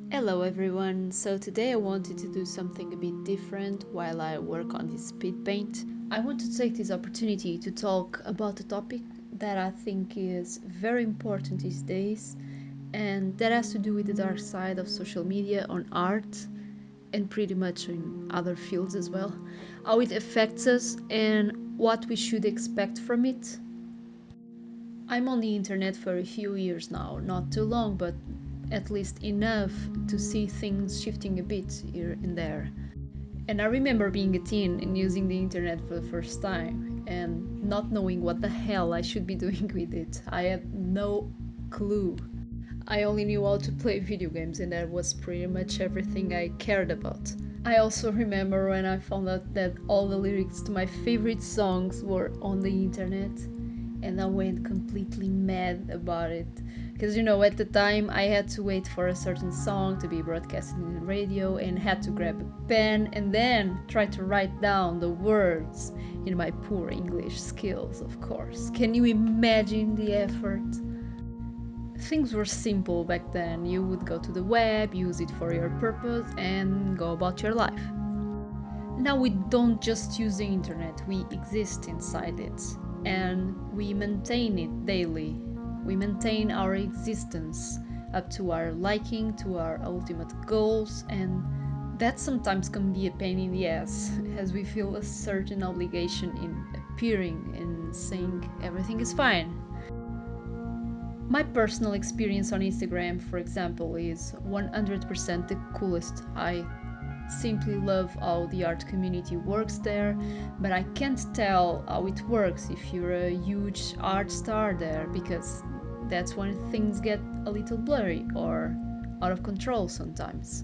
Hello everyone, so today I wanted to do something a bit different while I work on this speed paint. I want to take this opportunity to talk about a topic that I think is very important these days, and that has to do with the dark side of social media on art and pretty much in other fields as well. How it affects us and what we should expect from it. I'm on the internet for a few years now, not too long, but at least enough to see things shifting a bit here and there. And I remember being a teen and using the internet for the first time and not knowing what the hell I should be doing with it. I had no clue. I only knew how to play video games, and that was pretty much everything I cared about. I also remember when I found out that all the lyrics to my favorite songs were on the internet, and I went completely mad about it. Because at the time I had to wait for a certain song to be broadcasted in the radio and had to grab a pen and then try to write down the words in my poor English skills, of course. Can you imagine the effort? Things were simple back then. You would go to the web, use it for your purpose, and go about your life. Now we don't just use the internet, we exist inside it and we maintain it daily. We maintain our existence up to our liking, to our ultimate goals, and that sometimes can be a pain in the ass as we feel a certain obligation in appearing and saying everything is fine. My personal experience on Instagram, for example, is 100% the coolest. I simply love how the art community works there, but I can't tell how it works if you're a huge art star there, because that's when things get a little blurry or out of control sometimes.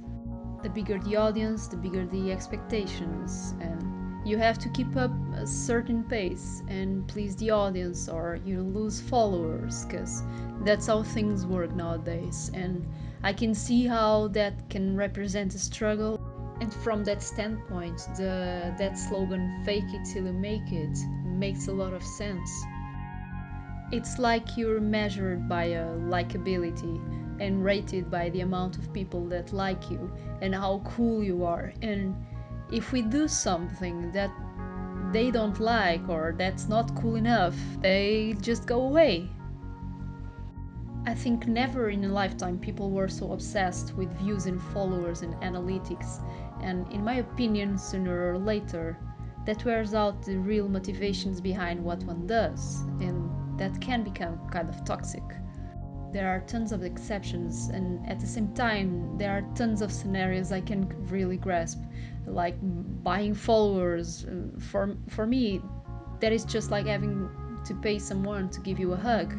The bigger the audience, the bigger the expectations, and you have to keep up a certain pace and please the audience or you lose followers, because that's how things work nowadays. And I can see how that can represent a struggle. And from that standpoint, that slogan "fake it till you make it" makes a lot of sense. It's like you're measured by a likability and rated by the amount of people that like you and how cool you are. And if we do something that they don't like or that's not cool enough, they just go away. I think never in a lifetime people were so obsessed with views and followers and analytics, and in my opinion, sooner or later, that wears out the real motivations behind what one does, and that can become kind of toxic. There are tons of exceptions, and at the same time, there are tons of scenarios I can really grasp, like buying followers. For me, that is just like having to pay someone to give you a hug.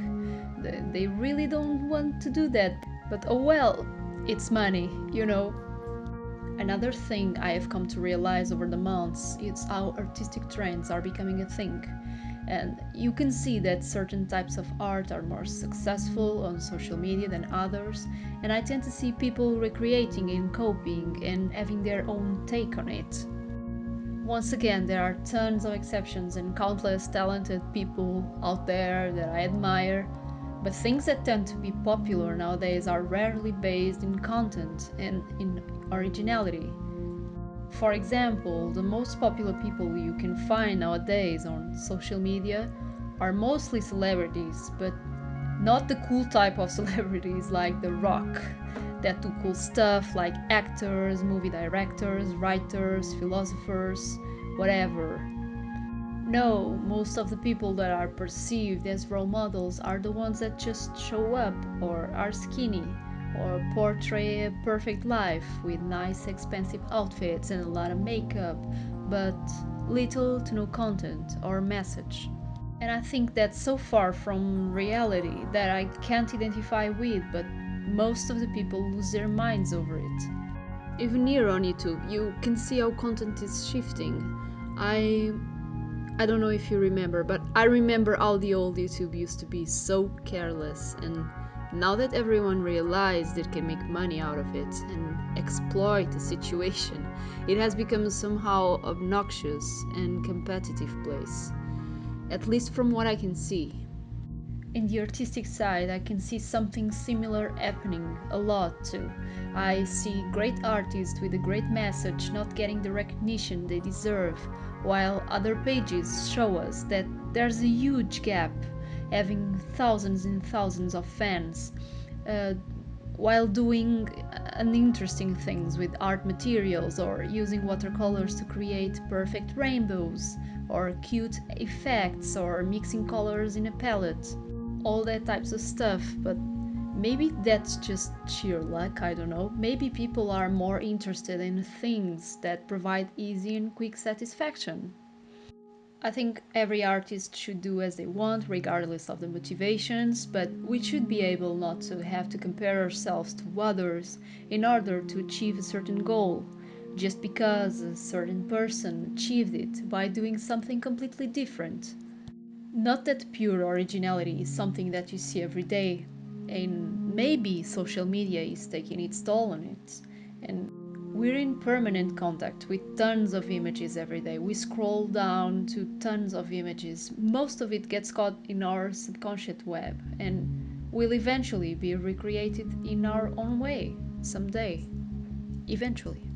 They really don't want to do that, but oh well, it's money. Another thing I have come to realize over the months is how artistic trends are becoming a thing. And you can see that certain types of art are more successful on social media than others, and I tend to see people recreating and copying and having their own take on it. Once again, there are tons of exceptions and countless talented people out there that I admire, but things that tend to be popular nowadays are rarely based in content and in originality. For example, the most popular people you can find nowadays on social media are mostly celebrities, but not the cool type of celebrities like The Rock that do cool stuff like actors, movie directors, writers, philosophers, whatever. No, most of the people that are perceived as role models are the ones that just show up or are skinny or portray a perfect life with nice expensive outfits and a lot of makeup, but little to no content or message. And I think that's so far from reality that I can't identify with, but most of the people lose their minds over it. Even here on YouTube, you can see how content is shifting. I I don't know if you remember, but I remember how the old YouTube used to be so careless, and now that everyone realized it can make money out of it and exploit the situation, it has become somehow obnoxious and competitive place, at least from what I can see. In the artistic side, I can see something similar happening a lot too. I see great artists with a great message not getting the recognition they deserve, while other pages show us that there's a huge gap, having thousands and thousands of fans, uh, while doing uninteresting things with art materials or using watercolors to create perfect rainbows or cute effects or mixing colors in a palette, all that types of stuff. But maybe that's just sheer luck, I don't know. Maybe people are more interested in things that provide easy and quick satisfaction. I think every artist should do as they want, regardless of the motivations, but we should be able not to have to compare ourselves to others in order to achieve a certain goal, just because a certain person achieved it by doing something completely different. Not that pure originality is something that you see every day, and maybe social media is taking its toll on it. And we're in permanent contact with tons of images every day. We scroll down to tons of images. Most of it gets caught in our subconscious web and will eventually be recreated in our own way someday. Eventually.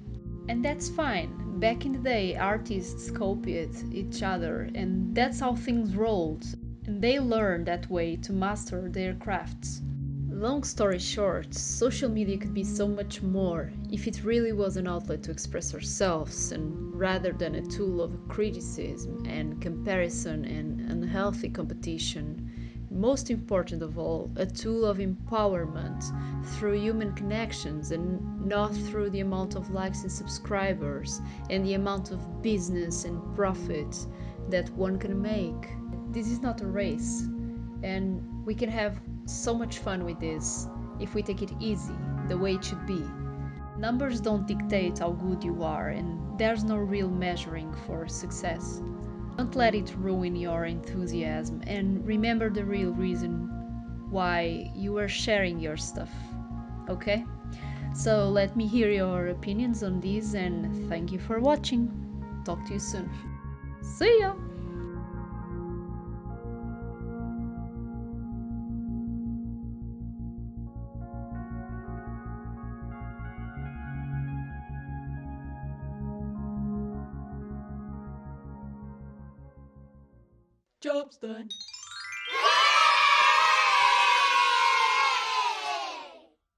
And that's fine. Back in the day, artists copied each other, and that's how things rolled. And they learned that way to master their crafts. Long story short, social media could be so much more if it really was an outlet to express ourselves and rather than a tool of criticism and comparison and unhealthy competition. Most important of all, a tool of empowerment through human connections and not through the amount of likes and subscribers and the amount of business and profit that one can make. This is not a race, and we can have so much fun with this if we take it easy, the way it should be. Numbers don't dictate how good you are, and there's no real measuring for success. Don't let it ruin your enthusiasm, and remember the real reason why you are sharing your stuff. Okay? So let me hear your opinions on this, and thank you for watching. Talk to you soon. See ya! Job's done.